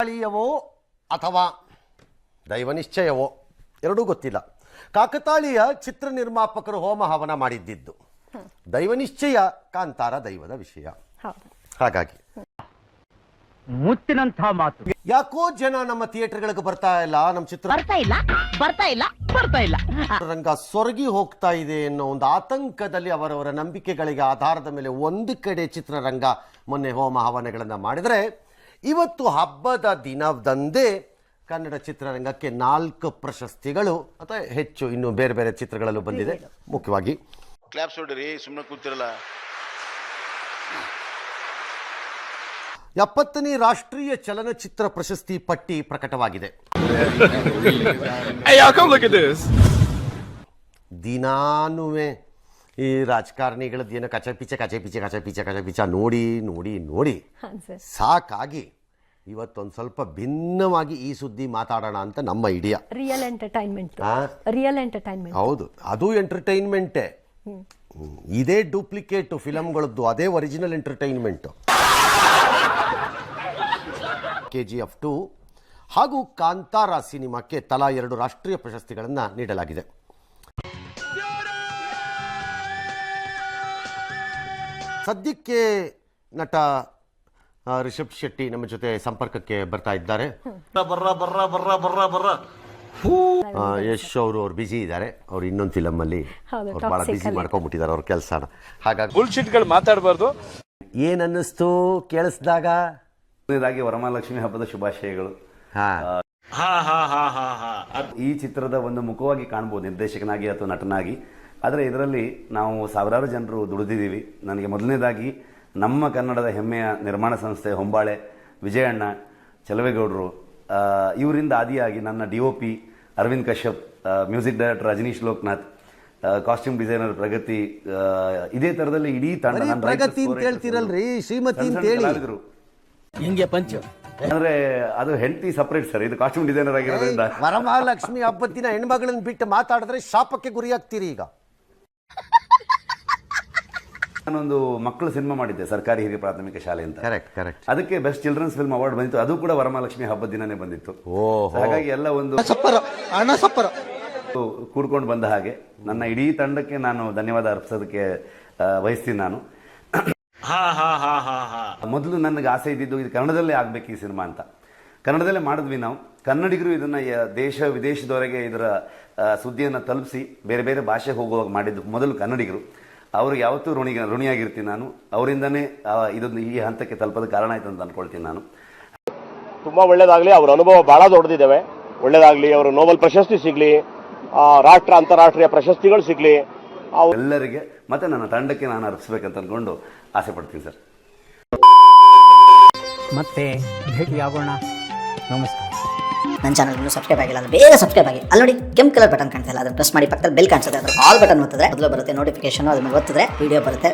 ಕಾಕತಾಳೀಯವೋ ಅಥವಾ ದೈವನಿಶ್ಚಯವೋ ಎರಡೂ ಗೊತ್ತಿಲ್ಲ. ಕಾಕತಾಳೀಯ ಚಿತ್ರ ನಿರ್ಮಾಪಕರು ಹೋಮ ಹವನ ಮಾಡಿದ್ದಿದ್ದು, ದೈವನಿಶ್ಚಯ ಕಾಂತಾರ ದೈವದ ವಿಷಯ. ಹಾಗಾಗಿ ಮುತ್ತಿನಂಥ ಮಾತು. ಯಾಕೋ ಜನ ನಮ್ಮ ಥಿಯೇಟರ್ಗಳಿಗೆ ಬರ್ತಾ ಇಲ್ಲ, ನಮ್ಮ ಚಿತ್ರರಂಗ ಸೊರಗಿ ಹೋಗ್ತಾ ಇದೆ ಅನ್ನೋ ಒಂದು ಆತಂಕದಲ್ಲಿ ಅವರವರ ನಂಬಿಕೆಗಳಿಗೆ ಆಧಾರದ ಮೇಲೆ ಒಂದು ಕಡೆ ಚಿತ್ರರಂಗ ಮೊನ್ನೆ ಹೋಮ ಹವನಗಳನ್ನು ಮಾಡಿದರೆ, ಇವತ್ತು ಹಬ್ಬದ ದಿನದಂದೇ ಕನ್ನಡ ಚಿತ್ರರಂಗಕ್ಕೆ 4 ಪ್ರಶಸ್ತಿಗಳು ಅಥವಾ ಹೆಚ್ಚು ಇನ್ನು ಬೇರೆ ಬೇರೆ ಚಿತ್ರಗಳಲ್ಲೂ ಬಂದಿದೆ. ಮುಖ್ಯವಾಗಿ ಕ್ಲಾಪ್ಸ್ ಹೊಡಿರಿ, ಸುಮ್ಮನೆ ಕೂತಿರಲ್ಲ. 70ನೇ ರಾಷ್ಟ್ರೀಯ ಚಲನಚಿತ್ರ ಪ್ರಶಸ್ತಿ ಪಟ್ಟಿ ಪ್ರಕಟವಾಗಿದೆ. ದಿನಾನುವೆ ಈ ರಾಜಕಾರಣಿಗಳದ್ದು ಏನೋ ಕಚಪಿಚ ನೋಡಿ ನೋಡಿ ನೋಡಿ ಸಾಕಾಗಿ ಇವತ್ತೊಂದು ಸ್ವಲ್ಪ ಭಿನ್ನವಾಗಿ ಈ ಸುದ್ದಿ ಮಾತಾಡೋಣ ಅಂತ ನಮ್ಮ ಐಡಿಯಾ. Real entertainment. ಹೌದು, ಅದು ಎಂಟರ್ಟೈನ್ಮೆಂಟೇ. ಇದೇ ಡೂಪ್ಲಿಕೇಟ್ ಫಿಲಮ್ಗಳದ್ದು, ಅದೇ ಒರಿಜಿನಲ್ ಎಂಟರ್ಟೈನ್ಮೆಂಟ್. KGF 2 ಹಾಗೂ ಕಾಂತಾರ ಸಿನಿಮಾಕ್ಕೆ ತಲಾ 2 ರಾಷ್ಟ್ರೀಯ ಪ್ರಶಸ್ತಿಗಳನ್ನು ನೀಡಲಾಗಿದೆ. ಸದ್ಯಕ್ಕೆ ನಟ ರಿಷಬ್ ಶೆಟ್ಟಿ ನಮ್ಮ ಜೊತೆ ಸಂಪರ್ಕಕ್ಕೆ ಬರ್ತಾ ಇದ್ದಾರೆ. ಯಶ್ ಅವರು ಬ್ಯುಸಿ ಇದ್ದಾರೆ, ಅವ್ರು ಇನ್ನೊಂದು ಫಿಲಮ್ ಅಲ್ಲಿ ಬಹಳ ಬ್ಯುಸಿ ಮಾಡ್ಕೊಂಡ್ಬಿಟ್ಟಿದ್ದಾರೆ ಅವ್ರ ಕೆಲಸನ. ಹಾಗಾಗಿ ಬುಲ್ಶಿಟ್ಗಳು ಮಾತಾಡಬಾರ್ದು. ಏನ್ ಅನ್ನಿಸ್ತು ಕೇಳಿಸಿದಾಗ? ವರಮಹಾಲಕ್ಷ್ಮಿ ಹಬ್ಬದ ಶುಭಾಶಯಗಳು. ಈ ಚಿತ್ರದ ಒಂದು ಮುಖವಾಗಿ ಕಾಣ್ಬೋದು ನಿರ್ದೇಶಕನಾಗಿ ಅಥವಾ ನಟನಾಗಿ. ಆದರೆ ಇದರಲ್ಲಿ ನಾವು ಸಾವಿರಾರು ಜನರು ದುಡಿದಿದ್ದೀವಿ. ನನಗೆ ಮೊದಲನೇದಾಗಿ ನಮ್ಮ ಕನ್ನಡದ ಹೆಮ್ಮೆಯ ನಿರ್ಮಾಣ ಸಂಸ್ಥೆ ಹೊಂಬಾಳೆ ವಿಜಯಣ್ಣ, ಚಲವೇಗೌಡರು, ಇವರಿಂದ ಆದಿಯಾಗಿ ನನ್ನ DOP Aravind Kashyap, music director Rajneesh Loknath, costume designer Pragathi, ಇದೇ ತರದಲ್ಲಿ ಇಡೀ ತಂಡ. ಪ್ರಗತಿ ಅಂತ ಹೇಳ್ತಿರಲ್ರಿ, ಶ್ರೀಮತಿ ಅಂತ ಹೇಳಿ ಅಂದ್ರೆ ಅದು ಹೆಂಡತಿ ಸಪರೇಟ್ ಸರ್, ಇದು ಕಾಸ್ಟ್ಯೂಮ್ ಡಿಸೈನರ್ ಆಗಿರೋದ್ರಿಂದ. ವರಮಹಾಲಕ್ಷ್ಮಿ ಹಬ್ಬದ ದಿನ ಹೆಣ್ಮಗಳನ್ನ ಬಿಟ್ಟು ಮಾತಾಡಿದ್ರೆ ಶಾಪಕ್ಕೆ ಗುರಿಯಾಗ್ತೀರಿ. ಈಗ ನಾನೊಂದು ಮಕ್ಕಳು ಸಿನಿಮಾ ಮಾಡಿದ್ದೆ, ಸರ್ಕಾರಿ ಹಿರಿಯ ಪ್ರಾಥಮಿಕ ಶಾಲೆ ಅಂತ. ಕರೆಕ್ಟ್. ಅದಕ್ಕೆ ಬೆಸ್ಟ್ ಚಿಲ್ಡ್ರನ್ಸ್ ಫಿಲ್ಮ್ ಅವಾರ್ಡ್ ಬಂದಿತ್ತು. ಅದು ಕೂಡ ವರಮಹಾಲಕ್ಷ್ಮಿ ಹಬ್ಬದ ದಿನನೇ ಬಂದಿತ್ತು. ಹಾಗಾಗಿ ಎಲ್ಲ ಒಂದು ಕೂಡ್ಕೊಂಡು ಬಂದ ಹಾಗೆ ನನ್ನ ಇಡೀ ತಂಡಕ್ಕೆ ನಾನು ಧನ್ಯವಾದ ಅರ್ಪಿಸೋದಕ್ಕೆ ಬಯಸ್ತೀನಿ. ನಾನು ಮೊದಲು ನನಗೆ ಆಸೆ ಇದ್ದಿದ್ದು ಇದು ಕನ್ನಡದಲ್ಲೇ ಆಗ್ಬೇಕು ಈ ಸಿನಿಮಾ ಅಂತ. ಕನ್ನಡದಲ್ಲೇ ಮಾಡಿದ್ವಿ ನಾವು. ಕನ್ನಡಿಗರು ಇದನ್ನ ದೇಶ ವಿದೇಶದವರೆಗೆ ಇದರ ಸುದ್ದಿಯನ್ನು ತಲುಪಿಸಿ ಬೇರೆ ಬೇರೆ ಭಾಷೆ ಹೋಗುವಾಗ ಮಾಡಿದ್ದು ಮೊದಲು ಕನ್ನಡಿಗರು. ಅವ್ರಿಗೆ ಯಾವತ್ತೂ ಋಣಿಯಾಗಿರ್ತೀನಿ ನಾನು. ಅವರಿಂದನೇ ಇದೊಂದು ಈ ಹಂತಕ್ಕೆ ತಲುಪೋದ ಕಾರಣ ಆಯ್ತು ಅಂತ ಅನ್ಕೊಳ್ತೀನಿ ನಾನು. ತುಂಬಾ ಒಳ್ಳೇದಾಗ್ಲಿ, ಅವ್ರ ಅನುಭವ ಬಹಳ ದೊಡ್ಡದಿದ್ದಾವೆ. ಒಳ್ಳೇದಾಗ್ಲಿ, ಅವರು ನೋಬೆಲ್ ಪ್ರಶಸ್ತಿ ಸಿಗ್ಲಿ, ರಾಷ್ಟ್ರ ಅಂತಾರಾಷ್ಟ್ರೀಯ ಪ್ರಶಸ್ತಿಗಳು ಸಿಗ್ಲಿ ಎಲ್ಲರಿಗೆ, ಮತ್ತೆ ನನ್ನ ತಂಡಕ್ಕೆ ನಾನು ಅರ್ಪಿಸ್ಬೇಕಂತ ಅನ್ಕೊಂಡು ಆಸೆ ಪಡ್ತೀನಿ ಸರ್. ಮತ್ತೆ ಭೇಟಿಯಾಗೋಣ. ನಮಸ್ಕಾರ. ನನ್ನ ಚಾನಲ್ ಇನ್ನೂ ಸಬ್ಸ್ಕ್ರೈಬ್ ಆಗಿಲ್ಲ ಅಂದ್ರೆ ಬೇಗ ಸಬ್ಸ್ಕ್ರೈಬ್ ಆಗಿ. ಅಲ್ಲಿ ನೋಡಿ ಕೆಂಪು ಕಲರ್ ಬಟನ್ ಕಾಣ್ತಾ ಇಲ್ಲ, ಅದನ್ನ ಪ್ರೆಸ್ ಮಾಡಿ. ಪಕ್ಕದಲ್ಲಿ ಬೆಲ್ ಕಾಣಿಸುತ್ತೆ, ಅದ್ರ ಆಲ್ ಬಟನ್ ಒತ್ತಿದ್ರೆ ಮೊದಲು ಬರುತ್ತೆ ನೋಟಿಫಿಕೇಶನ್. ಅದನ್ನ ಒತ್ತಿದ್ರೆ ವಿಡಿಯೋ ಬರುತ್ತೆ.